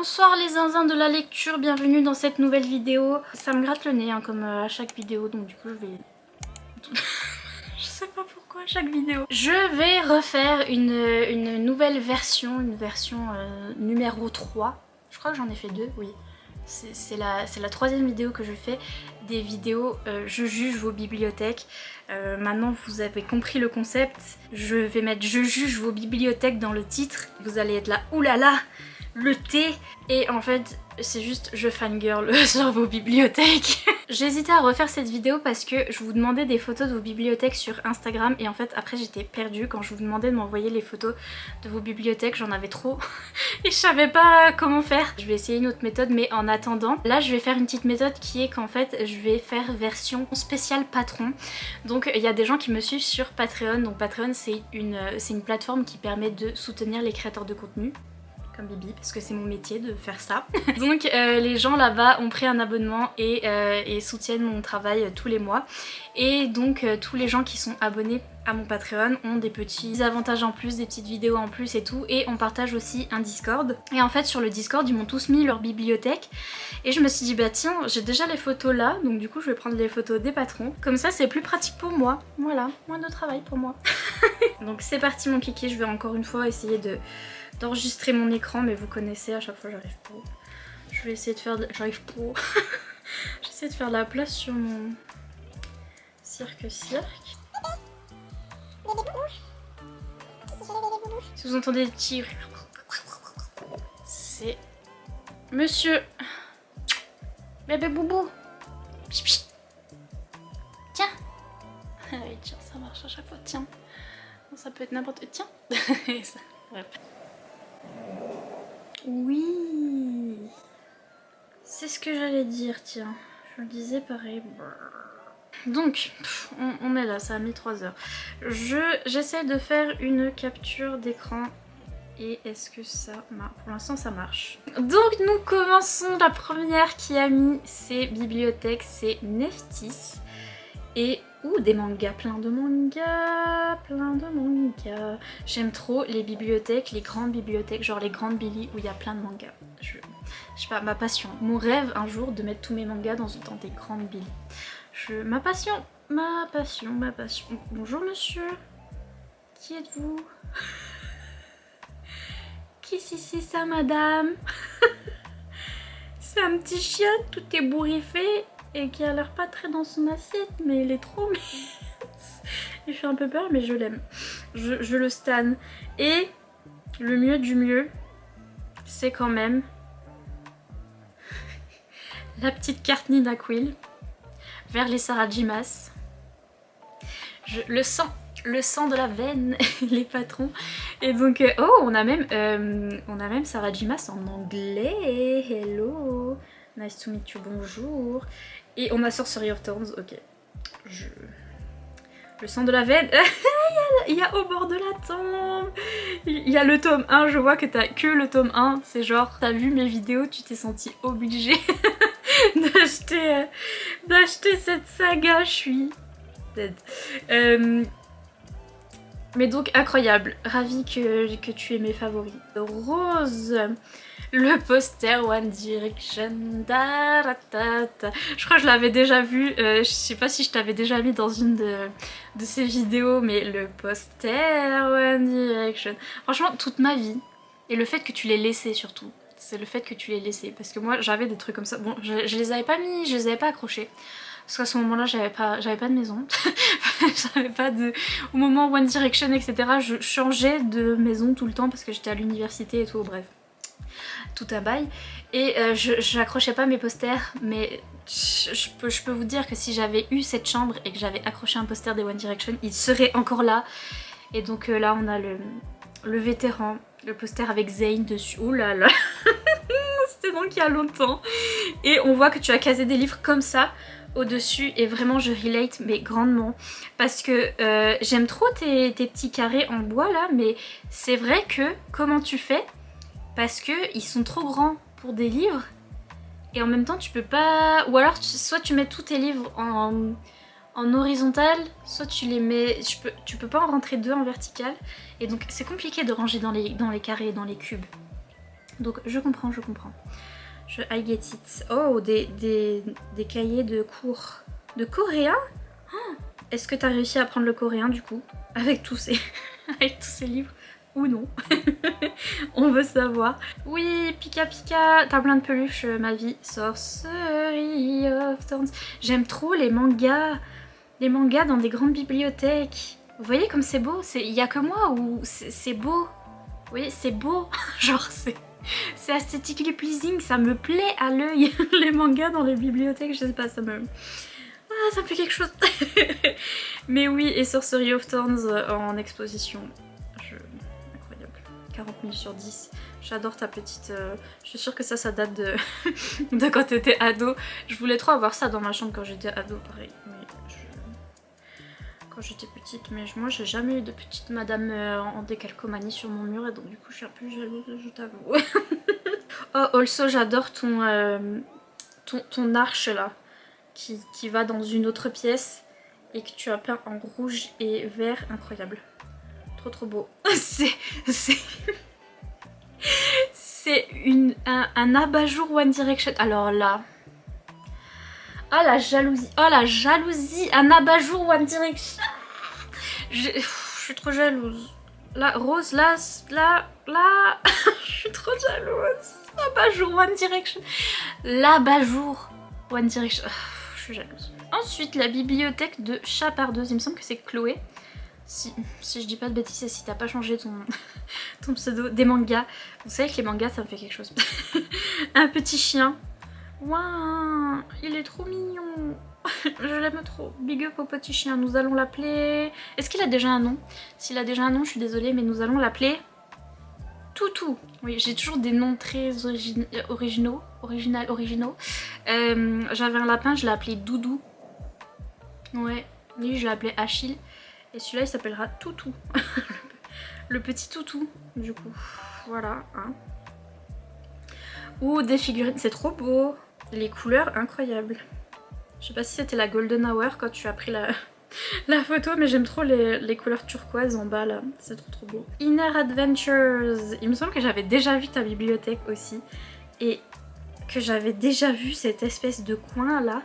Bonsoir les zinzins de la lecture, bienvenue dans cette nouvelle vidéo. Ça me gratte le nez hein, comme à chaque vidéo, donc du coup je vais... je sais pas pourquoi à chaque vidéo. Je vais refaire une nouvelle version, numéro 3. Je crois que j'en ai fait 2, oui. C'est la troisième vidéo que je fais, des vidéos je juge vos bibliothèques. Maintenant vous avez compris le concept, je vais mettre je juge vos bibliothèques dans le titre. Vous allez être là, oulala, le thé. Et en fait c'est juste je fangirl sur vos bibliothèques. J'ai hésité à refaire cette vidéo parce que je vous demandais des photos de vos bibliothèques sur Instagram et en fait après j'étais perdue quand je vous demandais de m'envoyer les photos de vos bibliothèques, j'en avais trop et je savais pas comment faire. Je vais essayer une autre méthode, mais en attendant là je vais faire une petite méthode qui est qu'en fait je vais faire version spéciale Patreon. Donc il y a des gens qui me suivent sur Patreon, donc Patreon c'est une plateforme qui permet de soutenir les créateurs de contenu comme Bibi, parce que c'est mon métier de faire ça. Donc les gens là-bas ont pris un abonnement et soutiennent mon travail tous les mois. Et donc tous les gens qui sont abonnés à mon Patreon ont des petits avantages en plus, des petites vidéos en plus et tout. Et on partage aussi un Discord. Et en fait sur le Discord ils m'ont tous mis leur bibliothèque. Et je me suis dit bah tiens, j'ai déjà les photos là, donc du coup je vais prendre les photos des patrons. Comme ça c'est plus pratique pour moi. Voilà, moins de travail pour moi. Donc c'est parti mon kiki, je vais encore une fois essayer d'enregistrer mon écran, mais vous connaissez, à chaque fois j'arrive pas. Je vais essayer de faire j'arrive pas. J'essaie de faire de la place sur mon cirque. Si vous entendez des petits... c'est monsieur bébé boubou. Tiens. Ah oui, tiens, ça marche à chaque fois, tiens. Ça peut être n'importe... Tiens. Ça, bref. Oui, c'est ce que j'allais dire, tiens. Je le disais pareil. Donc, on est là, ça a mis 3 heures. J'essaie de faire une capture d'écran. Et est-ce que ça marche? Pour l'instant, ça marche. Donc, nous commençons. La première qui a mis ses bibliothèques, c'est Neftis. Et des mangas, plein de mangas. J'aime trop les bibliothèques, les grandes bibliothèques, genre les grandes Billy où il y a plein de mangas. Je sais pas, ma passion. Mon rêve un jour de mettre tous mes mangas dans des grandes Billy. Ma passion. Bonjour monsieur. Qui êtes-vous? Qui c'est ça madame? C'est un petit chien, tout ébouriffé. Et qui a l'air pas très dans son assiette, mais il est trop mince. Il fait un peu peur, mais je l'aime. Je le stan. Et le mieux du mieux, c'est quand même la petite carte Nina Quill vers les Sarajimas. Le sang de la veine, les patrons. Et donc, on a même Sarajimas en anglais. Hello. Nice to meet you, bonjour. Et on a Sorcery of Thorns, ok. Le sang de la veine. Il y a au bord de la tombe. Il y a le tome 1, je vois que t'as que le tome 1. C'est genre, t'as vu mes vidéos, tu t'es senti obligée d'acheter cette saga, je suis dead. Mais donc incroyable, ravie que tu aies mes favoris. Rose, le poster One Direction, je crois que je l'avais déjà vu, je sais pas si je t'avais déjà mis dans une de ces vidéos, mais le poster One Direction, franchement toute ma vie, et le fait que tu l'aies laissé surtout, c'est le fait que tu l'aies laissé, parce que moi j'avais des trucs comme ça, bon je les avais pas mis, je les avais pas accrochés. Parce qu'à ce moment-là, j'avais pas de maison. J'avais pas de... Au moment One Direction, etc., je changeais de maison tout le temps parce que j'étais à l'université et tout, bref. Tout à bail. Et j'accrochais pas mes posters, mais je peux vous dire que si j'avais eu cette chambre et que j'avais accroché un poster des One Direction, il serait encore là. Et donc là, on a le vétéran, le poster avec Zayn dessus. Oh là là. C'était donc il y a longtemps. Et on voit que tu as casé des livres comme ça au-dessus, et vraiment je relate mais grandement parce que j'aime trop tes petits carrés en bois là, mais c'est vrai que comment tu fais, parce que ils sont trop grands pour des livres et en même temps tu peux pas, ou alors soit tu mets tous tes livres en horizontal, soit tu les mets, tu peux pas en rentrer deux en vertical, et donc c'est compliqué de ranger dans les carrés et dans les cubes. Donc je comprends. I get it. Oh, des cahiers de cours de coréen. Oh, est-ce que t'as réussi à apprendre le coréen du coup avec tous ces, avec tous ces livres ou non? On veut savoir. Oui, Pika Pika, t'as plein de peluches, ma vie. Sorcery of Thorns. J'aime trop les mangas dans des grandes bibliothèques. Vous voyez comme c'est beau? Il y a que moi ou c'est beau? Oui, c'est beau. Genre c'est aesthetically pleasing, ça me plaît à l'œil. Les mangas dans les bibliothèques, je sais pas, ça me... Ah, ça me fait quelque chose. Mais oui, et Sorcery of Thorns en exposition. Incroyable. 40 000 sur 10. J'adore ta petite... Je suis sûre que ça date de... de quand t'étais ado. Je voulais trop avoir ça dans ma chambre quand j'étais ado, pareil. Mais quand j'étais petite, mais moi j'ai jamais eu de petite madame en décalcomanie sur mon mur et donc du coup je suis un peu jalouse, je t'avoue. Oh, also j'adore ton arche là qui va dans une autre pièce et que tu as peint en rouge et vert, incroyable. Trop beau. C'est un abat-jour One Direction. Alors là... Oh la jalousie, un abat-jour One Direction. Je suis trop jalouse. Là, Rose, là, je suis trop jalouse. Abat-jour One Direction. L'abat-jour One Direction. Je suis jalouse. Ensuite, la bibliothèque de Chapardeuse. Il me semble que c'est Chloé. Si je dis pas de bêtises et si t'as pas changé ton pseudo. Des mangas. Vous savez que les mangas, ça me fait quelque chose. Un petit chien. Waouh, il est trop mignon. Je l'aime trop. Big up au petit chien. Nous allons l'appeler... Est-ce qu'il a déjà un nom? S'il a déjà un nom, je suis désolée, mais nous allons l'appeler... Toutou. Oui, j'ai toujours des noms très originaux. J'avais un lapin, je l'ai appelé Doudou. Ouais, lui je l'ai appelé Achille. Et celui-là il s'appellera Toutou. Le petit Toutou, du coup. Voilà, hein. Ouh, des figurines, c'est trop beau. Les couleurs incroyables. Je sais pas si c'était la Golden Hour quand tu as pris la photo, mais j'aime trop les couleurs turquoises en bas là. C'est trop beau. Inner Adventures. Il me semble que j'avais déjà vu ta bibliothèque aussi. Et que j'avais déjà vu cette espèce de coin là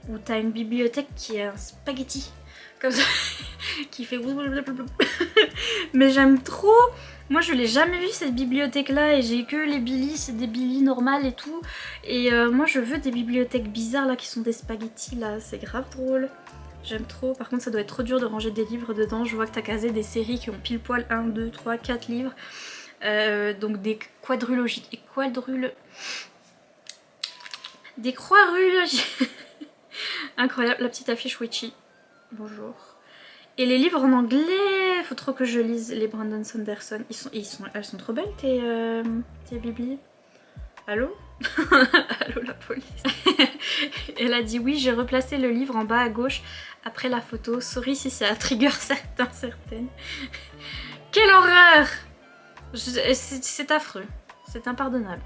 où t'as une bibliothèque qui est un spaghetti. Comme ça. Qui fait... Mais j'aime trop. Moi je l'ai jamais vu cette bibliothèque là et j'ai que les Billy, c'est des Billy normales et tout. Et moi je veux des bibliothèques bizarres là qui sont des spaghettis là, c'est grave drôle. J'aime trop, par contre ça doit être trop dur de ranger des livres dedans. Je vois que t'as casé des séries qui ont pile poil 1, 2, 3, 4 livres. Donc des quadrilogies. Des croix-rulogies. Incroyable, la petite affiche Witchy. Bonjour. Et les livres en anglais, faut trop que je lise les Brandon Sanderson. Elles sont trop belles tes biblis. Allô? Allô la police. Elle a dit oui, j'ai replacé le livre en bas à gauche après la photo. Sorry si ça trigger certaines. Quelle horreur! C'est affreux. C'est impardonnable.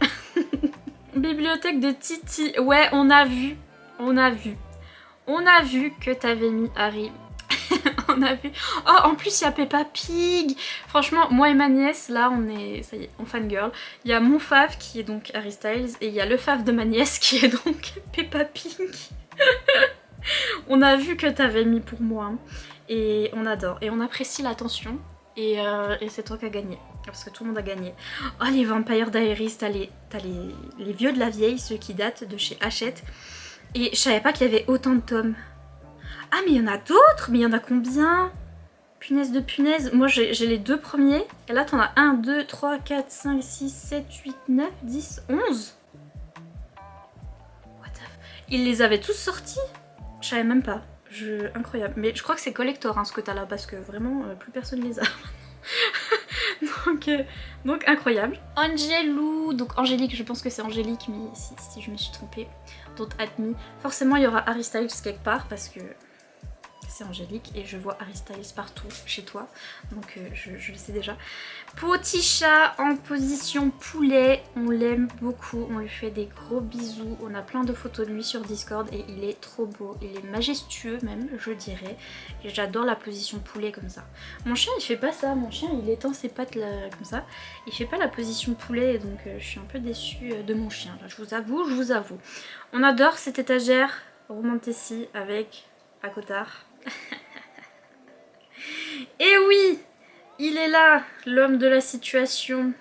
Bibliothèque de Titi. Ouais, on a vu que t'avais mis Harry. On a vu. Oh, en plus il y a Peppa Pig. Franchement, moi et ma nièce, là on est, ça y est, on fangirl. Il y a mon fave qui est donc Harry Styles et il y a le fave de ma nièce qui est donc Peppa Pig. On a vu que t'avais mis pour moi hein. Et on adore et on apprécie l'attention et c'est toi qui as gagné parce que tout le monde a gagné. Oh les Vampire Diaries, t'as les vieux de la vieille, ceux qui datent de chez Hachette. Et je savais pas qu'il y avait autant de tomes. Ah mais il y en a d'autres. Mais il y en a combien? Punaise de punaise. Moi j'ai les deux premiers. Et là t'en as 1, 2, 3, 4, 5, 6, 7, 8, 9, 10, 11. What the f... Ils les avaient tous sortis? Je savais même pas. Incroyable. Mais je crois que c'est collector hein, ce que t'as là. Parce que vraiment plus personne les a. donc incroyable. Angelou. Donc Angélique, je pense que c'est Angélique. Mais si je me suis trompée. Don't at me. Forcément il y aura Harry Styles quelque part. Parce que... c'est Angélique et je vois Harry Styles partout chez toi, donc je le sais déjà. Petit chat en position poulet, on l'aime beaucoup, on lui fait des gros bisous, on a plein de photos de lui sur Discord et il est trop beau, il est majestueux même je dirais, et j'adore la position poulet comme ça. Mon chien il fait pas ça, mon chien il étend ses pattes là, comme ça, il fait pas la position poulet donc je suis un peu déçue de mon chien là, je vous avoue. On adore cette étagère Romantasy avec Akotard. Et oui, il est là, l'homme de la situation,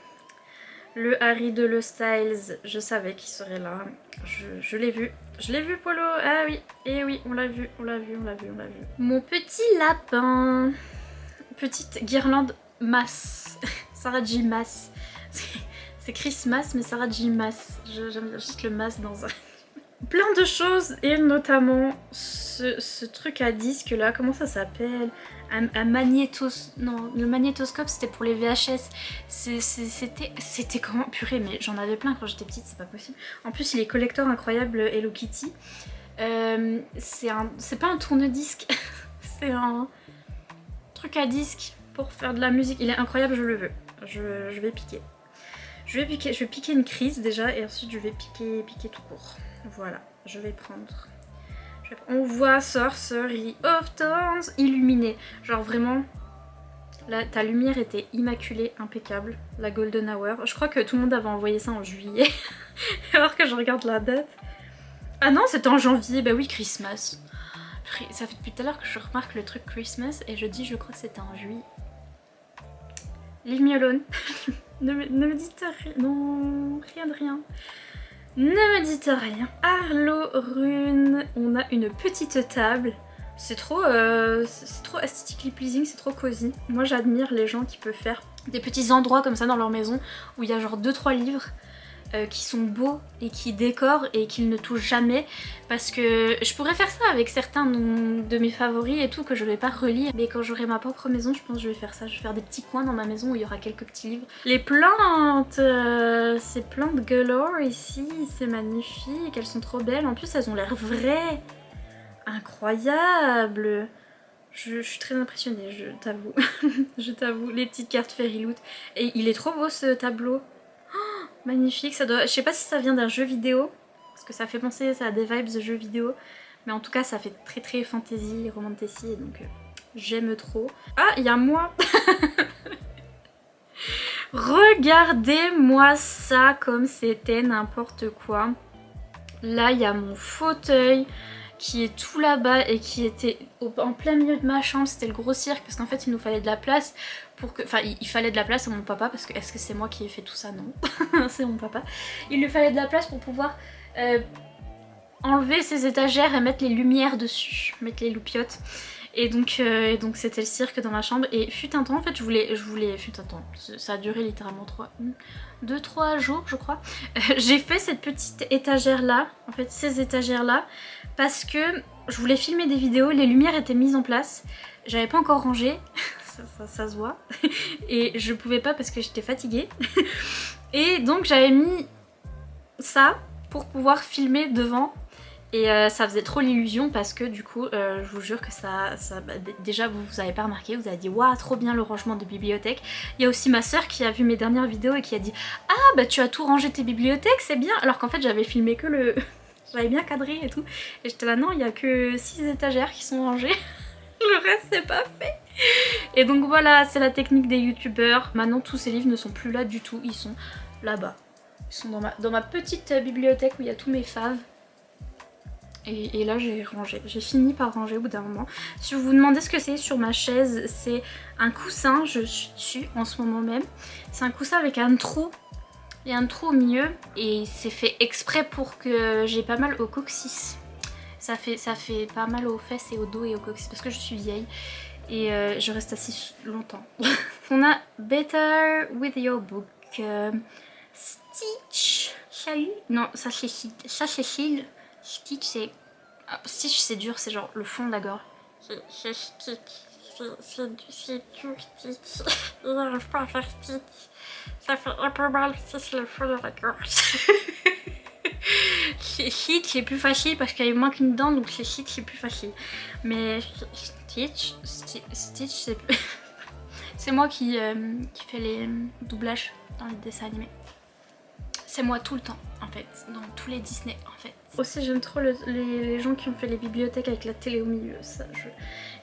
le Harry de Le Styles. Je savais qu'il serait là, je l'ai vu. Je l'ai vu Polo, ah oui, et oui, on l'a vu. Mon petit lapin, petite guirlande masse, Sarah J Mass. C'est Christmas mais Sarah J Mass, j'aime bien juste le mass dans un... Plein de choses et notamment ce truc à disque là, comment ça s'appelle? Un magnétos... Non, le magnétoscope c'était pour les VHS. C'était comment? Purée, mais j'en avais plein quand j'étais petite, c'est pas possible. En plus il est collector incroyable Hello Kitty. C'est pas un tourne-disque, c'est un truc à disque pour faire de la musique. Il est incroyable, je le veux. Je vais piquer. Je vais piquer une crise déjà et ensuite je vais piquer tout court. Voilà, je vais prendre. On voit Sorcery of Thorns illuminé. Genre vraiment, là, ta lumière était immaculée, impeccable. La Golden Hour. Je crois que tout le monde avait envoyé ça en juillet. Alors que je regarde la date. Ah non, c'était en janvier. Bah oui, Christmas. Ça fait depuis tout à l'heure que je remarque le truc Christmas et je dis je crois que c'était en juillet. Leave me alone. ne me dites rien. Non, rien de rien. Ne me dites rien. Arlo Rune, on a une petite table. C'est trop aesthetically pleasing, c'est trop cosy. Moi j'admire les gens qui peuvent faire des petits endroits comme ça dans leur maison où il y a genre 2-3 livres qui sont beaux et qui décorent et qu'ils ne touchent jamais, parce que je pourrais faire ça avec certains de mes favoris et tout que je vais pas relire, mais quand j'aurai ma propre maison je pense que je vais faire ça, je vais faire des petits coins dans ma maison où il y aura quelques petits livres. Les plantes, ces plantes galore ici, c'est magnifique, elles sont trop belles, en plus elles ont l'air vraies, incroyable. Je suis très impressionnée, je t'avoue. Je t'avoue, les petites cartes Fairy Loot. Et il est trop beau ce tableau. Oh, magnifique, ça doit... Je sais pas si ça vient d'un jeu vidéo, parce que ça fait penser à des vibes de jeux vidéo. Mais en tout cas, ça fait très fantasy, romantasy, donc j'aime trop. Ah, il y a moi. Regardez-moi ça comme c'était n'importe quoi. Là, il y a mon fauteuil qui est tout là-bas et qui était en plein milieu de ma chambre. C'était le gros cirque parce qu'en fait il nous fallait de la place pour que... Enfin il fallait de la place à mon papa parce que... Est-ce que c'est moi qui ai fait tout ça? Non. C'est mon papa. Il lui fallait de la place pour pouvoir enlever ses étagères et mettre les lumières dessus, mettre les loupiottes. Et donc c'était le cirque dans ma chambre et fut un temps en fait je voulais fut un temps, ça a duré littéralement 2-3 jours je crois. J'ai fait cette petite étagère là, en fait ces étagères là, parce que je voulais filmer des vidéos, les lumières étaient mises en place, j'avais pas encore rangé, ça se voit, et je pouvais pas parce que j'étais fatiguée. Et donc j'avais mis ça pour pouvoir filmer devant. Et ça faisait trop l'illusion parce que du coup je vous jure que déjà vous avez pas remarqué, vous avez dit waouh trop bien le rangement de bibliothèque. Il y a aussi ma soeur qui a vu mes dernières vidéos et qui a dit ah bah tu as tout rangé tes bibliothèques, c'est bien, alors qu'en fait j'avais filmé que le... j'avais bien cadré et tout. Et j'étais là non, il y a que 6 étagères qui sont rangées, le reste c'est pas fait. Et donc voilà, c'est la technique des youtubeurs. Maintenant tous ces livres ne sont plus là du tout, ils sont là-bas. Ils sont dans ma petite bibliothèque où il y a tous mes faves. Et là j'ai rangé, j'ai fini par ranger au bout d'un moment. Si vous vous demandez ce que c'est sur ma chaise, c'est un coussin, je suis dessus en ce moment même. C'est un coussin avec un trou, il y a un trou au milieu et c'est fait exprès pour que j'ai pas mal au coccyx. Ça fait pas mal aux fesses et au dos et au coccyx parce que je suis vieille et je reste assise longtemps. On a Better With Your Book, Stitch, salut. Non ça c'est Stitch. Stitch c'est... Stitch c'est dur, c'est genre le fond de la gorge. C'est Stitch, c'est dur Stitch. Il n'arrive pas à faire Stitch. Ça fait un peu mal si c'est le fond de la gorge. Stitch c'est plus facile parce qu'il y a moins qu'une dent donc Stitch c'est plus facile. Mais Stitch, c'est c'est moi qui fais les doublages dans les dessins animés. C'est moi tout le temps en fait, dans tous les Disney en fait. Aussi j'aime trop les gens qui ont fait les bibliothèques avec la télé au milieu.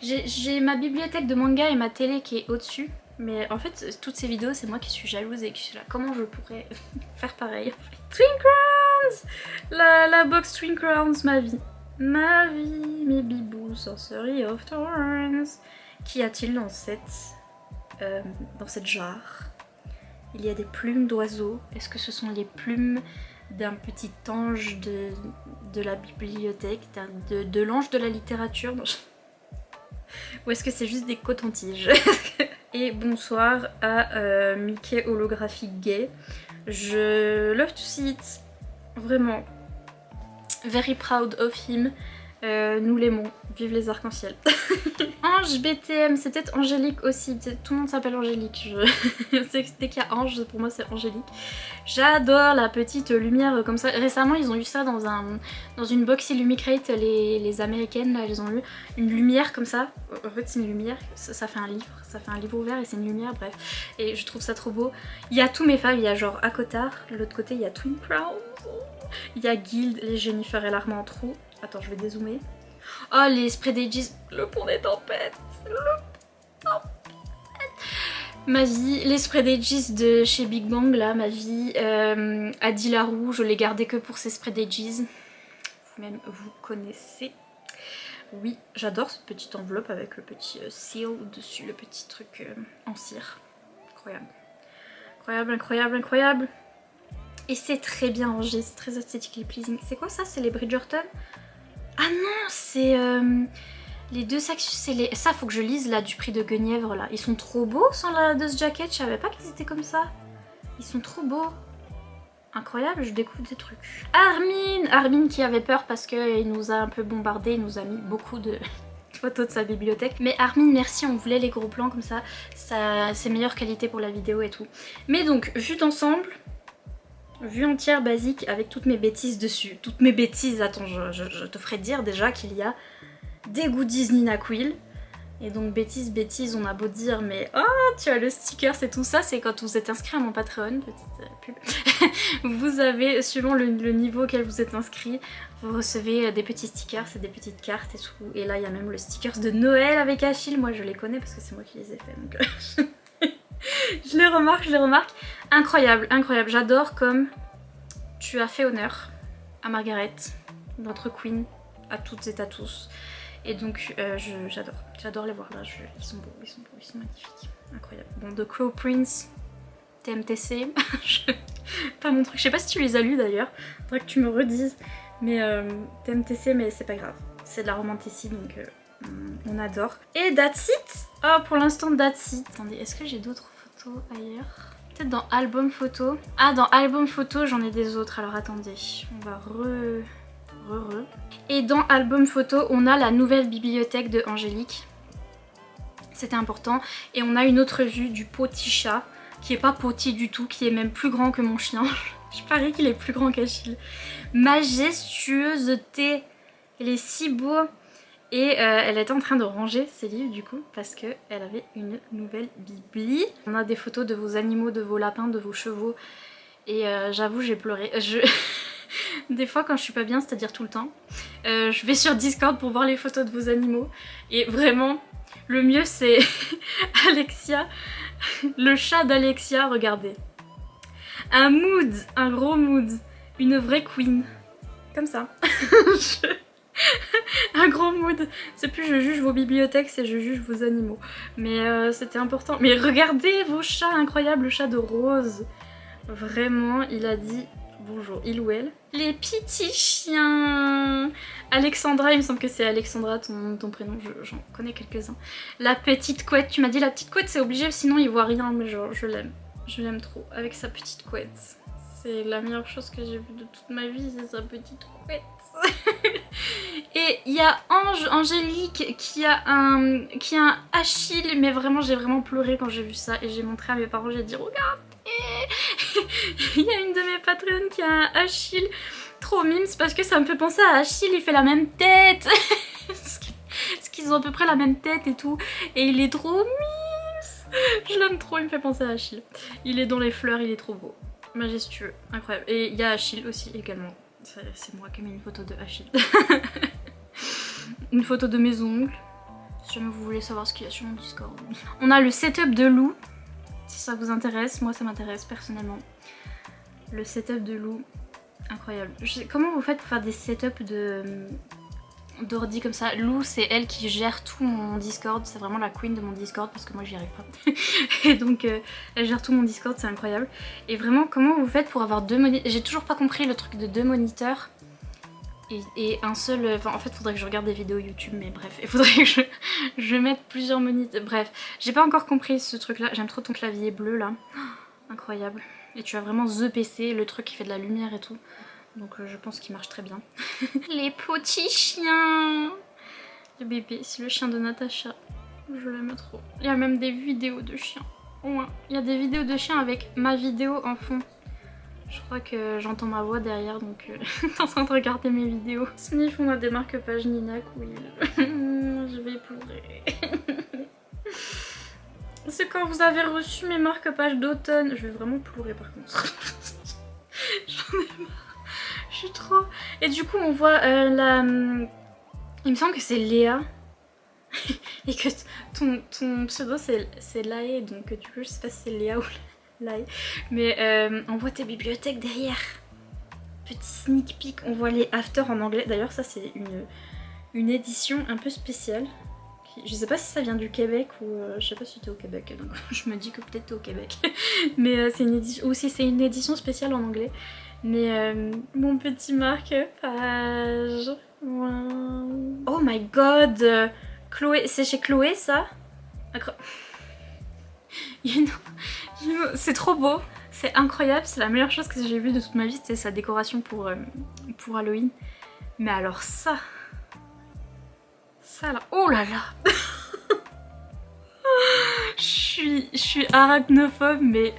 J'ai ma bibliothèque de manga et ma télé qui est au-dessus. Mais en fait toutes ces vidéos c'est moi qui suis jalouse et qui suis là. Comment je pourrais faire pareil en fait. Twin Crowns, la box Twin Crowns, ma vie. Ma vie, mes bibous, Sorcery of Thorns. Qu'y a-t-il dans cette jarre? Il y a des plumes d'oiseaux. Est-ce que ce sont les plumes d'un petit ange de la bibliothèque, de l'ange de la littérature? Ou est-ce que c'est juste des cotons-tiges? Et bonsoir à Mickey holographique gay. Je love to see it. Vraiment. Very proud of him. Nous l'aimons. Vive les arcs-en-ciel. Ange BTM, c'est peut-être Angélique aussi. Tout le monde s'appelle Angélique. Dès qu'il y a Ange, pour moi c'est Angélique. J'adore la petite lumière comme ça. Récemment, ils ont eu ça dans une box Illumicrate, les américaines, là, elles ont eu une lumière comme ça. En fait, c'est une lumière, ça fait un livre. Ça fait un livre ouvert et c'est une lumière, bref. Et je trouve ça trop beau. Il y a tous mes faves, il y a genre Akotar. De l'autre côté, il y a Twin Crowns. Il y a Guild, les Jennifer et l'Armand Trou. Attends, je vais dézoomer. Oh, les Spray Dages, le pont des tempêtes. Ma vie, les Spray Dages de chez Big Bang, là, ma vie. Adi Larou, je l'ai gardé que pour ces Spray Dages. Même vous connaissez. Oui, j'adore cette petite enveloppe avec le petit seal dessus, le petit truc en cire. Incroyable. Incroyable, incroyable, incroyable. Et c'est très bien rangé, c'est très aesthetically pleasing. C'est quoi ça? C'est les Bridgerton? Ah non, c'est les deux Saxus, c'est les... Ça, faut que je lise là, du prix de Guenièvre là. Ils sont trop beaux sans la Dust Jacket, je savais pas qu'ils étaient comme ça. Ils sont trop beaux. Incroyable, je découvre des trucs. Armin qui avait peur parce qu'il nous a un peu bombardé, il nous a mis beaucoup de photos de sa bibliothèque. Mais Armin, merci, on voulait les gros plans comme ça c'est meilleure qualité pour la vidéo et tout. Mais donc, vue d'ensemble... Vue entière basique avec toutes mes bêtises dessus. Toutes mes bêtises, attends, je te ferai dire déjà qu'il y a des goodies Nina Quill. Et donc bêtises, on a beau dire, mais oh, tu as le sticker, c'est tout ça, c'est quand vous êtes inscrit à mon Patreon, petite pub. Vous avez, selon le niveau auquel vous êtes inscrit, vous recevez des petits stickers, c'est des petites cartes et tout. Et là, il y a même le sticker de Noël avec Achille, moi je les connais parce que c'est moi qui les ai fait, donc... je les remarque. Incroyable, incroyable. J'adore comme tu as fait honneur à Margaret, notre queen, à toutes et à tous. Et donc j'adore les voir là. Ils sont beaux, ils sont magnifiques. Incroyable. Bon, The Crow Prince, TMTC, pas mon truc. Je sais pas si tu les as lus d'ailleurs. Faudrait que tu me redises. Mais TMTC, mais c'est pas grave. C'est de la romantécie donc on adore. Et That's It. Oh, pour l'instant, That's It. Attendez, est-ce que j'ai d'autres photos ailleurs? Peut-être dans album photo. Ah, dans album photo, j'en ai des autres. Alors attendez, on va Et dans album photo, on a la nouvelle bibliothèque de Angélique. C'était important. Et on a une autre vue du petit chat, qui est pas petit du tout, qui est même plus grand que mon chien. Je parie qu'il est plus grand qu'Achille. Majestueuseté. Il est si beau. Et elle était en train de ranger ses livres du coup parce qu'elle avait une nouvelle bibli. On a des photos de vos animaux, de vos lapins, de vos chevaux. Et j'avoue j'ai pleuré. Des fois quand je suis pas bien, c'est-à-dire tout le temps, je vais sur Discord pour voir les photos de vos animaux. Et vraiment, le mieux c'est Alexia, le chat d'Alexia, regardez. Un mood, un gros mood, une vraie queen. Comme ça. Un gros mood. C'est plus je juge vos bibliothèques, c'est je juge vos animaux. Mais c'était important. Mais regardez vos chats incroyables, le chat de Rose. Vraiment, il a dit bonjour, il ou elle. Les petits chiens. Alexandra, il me semble que c'est Alexandra ton prénom, j'en connais quelques-uns. La petite couette, tu m'as dit la petite couette c'est obligé, sinon il voit rien, mais genre je l'aime. Je l'aime trop, avec sa petite couette. C'est la meilleure chose que j'ai vue de toute ma vie, c'est sa petite couette. Et il y a Angélique qui a un Achille, mais vraiment j'ai vraiment pleuré quand j'ai vu ça et j'ai montré à mes parents, j'ai dit regardez. Il y a une de mes Patreons qui a un Achille trop mimes parce que ça me fait penser à Achille, il fait la même tête. Ce qu'ils ont à peu près la même tête et tout. Et il est trop mignon. Je l'aime trop, il me fait penser à Achille. Il est dans les fleurs, il est trop beau. Majestueux, incroyable. Et il y a Achille aussi également. C'est moi qui ai mis une photo de Achille. Une photo de mes ongles. Si jamais vous voulez savoir ce qu'il y a sur mon Discord. On a le setup de Lou. Si ça vous intéresse, moi ça m'intéresse personnellement. Le setup de Lou, incroyable. Comment vous faites pour faire des setups d'ordi comme ça? Lou, c'est elle qui gère tout mon Discord. C'est vraiment la queen de mon Discord parce que moi j'y arrive pas. Et donc elle gère tout mon Discord, c'est incroyable. Et vraiment, comment vous faites pour avoir deux moniteurs? J'ai toujours pas compris le truc de deux moniteurs. Et un seul, enfin en fait faudrait que je regarde des vidéos YouTube, mais bref, il faudrait que je mette plusieurs moniteurs, bref, j'ai pas encore compris ce truc là, j'aime trop ton clavier bleu là, oh, incroyable, et tu as vraiment the PC, le truc qui fait de la lumière et tout, donc je pense qu'il marche très bien. Les petits chiens, le bébé, c'est le chien de Natacha, je l'aime trop, il y a même des vidéos de chiens, ouais. Il y a des vidéos de chiens avec ma vidéo en fond. Je crois que j'entends ma voix derrière, donc t'es en train de regarder mes vidéos. Sniff, on a des marque-pages Nina Quill. Je vais pleurer. C'est quand vous avez reçu mes marque-pages d'automne. Je vais vraiment pleurer par contre. J'en ai marre. Je suis trop... Et du coup, on voit la... Il me semble que c'est Léa. Et que ton pseudo c'est Lae, donc du coup je sais pas si c'est Léa ou Lae. Mais on voit tes bibliothèques derrière. Petit sneak peek, on voit les after en anglais. D'ailleurs ça c'est une édition un peu spéciale. Je sais pas si ça vient du Québec ou je sais pas si t'es au Québec, donc je me dis que peut-être t'es au Québec. Mais c'est une édition, ou si c'est une édition spéciale en anglais. Mais mon petit marque-page. Wow. Oh my god, Chloé, c'est chez Chloé ça? C'est trop beau, c'est incroyable, c'est la meilleure chose que j'ai vue de toute ma vie, c'était sa décoration pour Halloween. Mais alors ça là, oh là là. Je suis arachnophobe, mais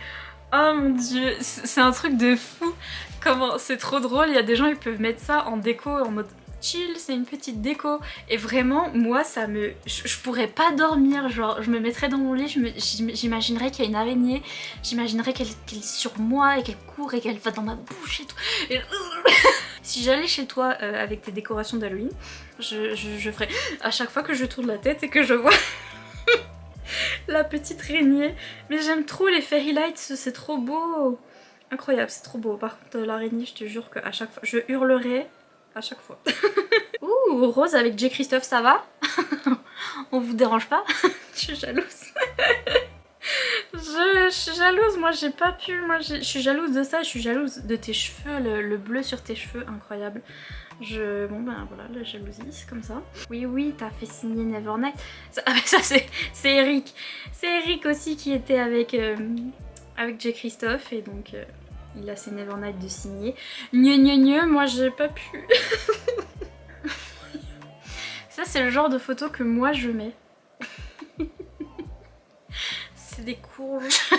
oh mon dieu, c'est un truc de fou. Comment, c'est trop drôle, il y a des gens qui peuvent mettre ça en déco en mode chill, c'est une petite déco. Et vraiment, moi ça me... Je pourrais pas dormir, genre je me mettrais dans mon lit, j'imaginerais qu'il y a une araignée, j'imaginerais qu'elle est sur moi et qu'elle court et qu'elle va dans ma bouche et tout. Et... Si j'allais chez toi avec tes décorations d'Halloween, je ferais à chaque fois que je tourne la tête et que je vois la petite araignée. Mais j'aime trop les fairy lights, c'est trop beau. Incroyable, c'est trop beau. Par contre l'araignée, je te jure qu'à chaque fois, je hurlerai à chaque fois. Ouh, Rose avec J. Christophe, ça va? On vous dérange pas? Je suis jalouse. Je suis jalouse, moi j'ai pas pu, je suis jalouse de ça, je suis jalouse de tes cheveux, le bleu sur tes cheveux, incroyable. Bon ben voilà, la jalousie, c'est comme ça. Oui, t'as fait signer Nevernight. Ça c'est Eric. C'est Eric aussi qui était avec J. Christophe et donc il a ses Nevernight de signer. Moi j'ai pas pu. Ça c'est le genre de photo que moi je mets. C'est des courges.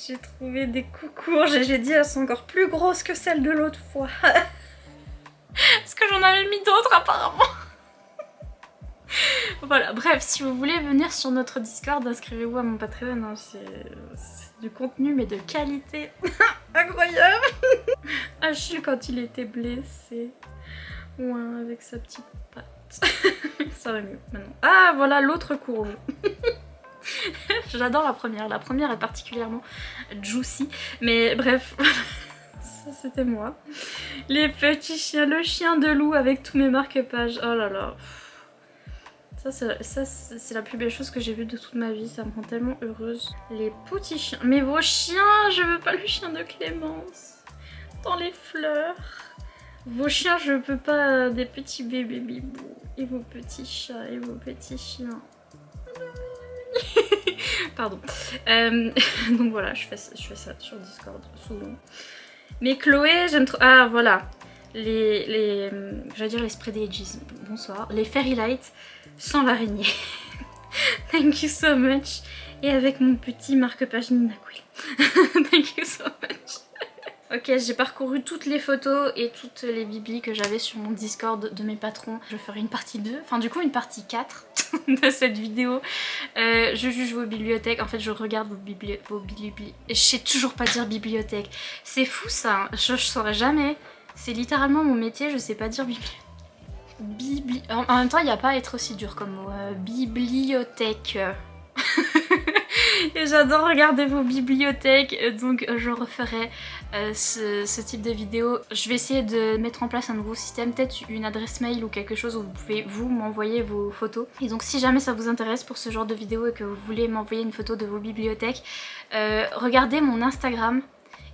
J'ai trouvé des courges et j'ai dit elles sont encore plus grosses que celles de l'autre fois. Parce que j'en avais mis d'autres apparemment. Voilà, bref, si vous voulez venir sur notre Discord, inscrivez-vous à mon Patreon, hein. C'est du contenu mais de qualité. Incroyable. Achille quand il était blessé. Ouais, avec sa petite patte. Ça va mieux maintenant. Ah voilà l'autre courge. J'adore la première est particulièrement juicy, mais bref, ça c'était moi. Les petits chiens, le chien de Lou avec tous mes marque-pages, oh là là. Ça c'est la plus belle chose que j'ai vue de toute ma vie, ça me rend tellement heureuse. Les petits chiens, mais vos chiens, je veux pas le chien de Clémence. Dans les fleurs. Vos chiens, je peux pas, des petits bébés bibous. Et vos petits chats et vos petits chiens. Pardon. Donc voilà, je fais ça sur Discord souvent. Mais Chloé, j'aime trop... Ah voilà, j'allais dire les spread ages, bonsoir. Les fairy lights sans l'araignée. Thank you so much. Et avec mon petit marque-page Nina Quill. Thank you so much. Ok, j'ai parcouru toutes les photos et toutes les biblis que j'avais sur mon Discord de mes patrons. Je ferai une partie 2, enfin du coup une partie 4 de cette vidéo. Je juge vos bibliothèques, en fait je regarde vos bibliothèques. Je sais toujours pas dire bibliothèque. C'est fou ça, je saurais jamais. C'est littéralement mon métier, je sais pas dire bibliothèque. En même temps il n'y a pas à être aussi dur comme mot. Bibliothèque. Et j'adore regarder vos bibliothèques, donc je referai ce type de vidéo. Je vais essayer de mettre en place un nouveau système, peut-être une adresse mail ou quelque chose où vous pouvez m'envoyer vos photos. Et donc si jamais ça vous intéresse pour ce genre de vidéo et que vous voulez m'envoyer une photo de vos bibliothèques, regardez mon Instagram.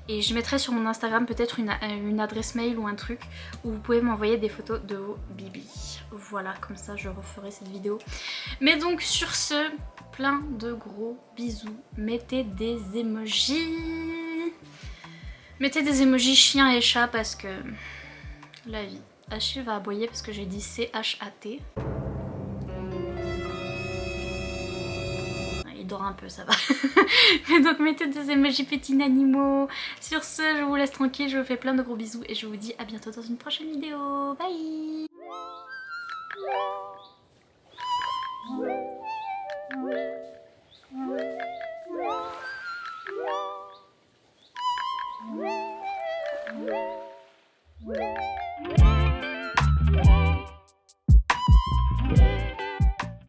Et je mettrai sur mon Instagram peut-être une adresse mail ou un truc où vous pouvez m'envoyer des photos de vos biblis. Voilà, comme ça je referai cette vidéo. Mais donc sur ce, plein de gros bisous. Mettez des emojis. Mettez des emojis chien et chat parce que la vie. Achille va aboyer parce que j'ai dit C-H-A-T. Il dort un peu, ça va. Mais donc mettez des emojis petits animaux. Sur ce, je vous laisse tranquille, je vous fais plein de gros bisous et je vous dis à bientôt dans une prochaine vidéo. Bye.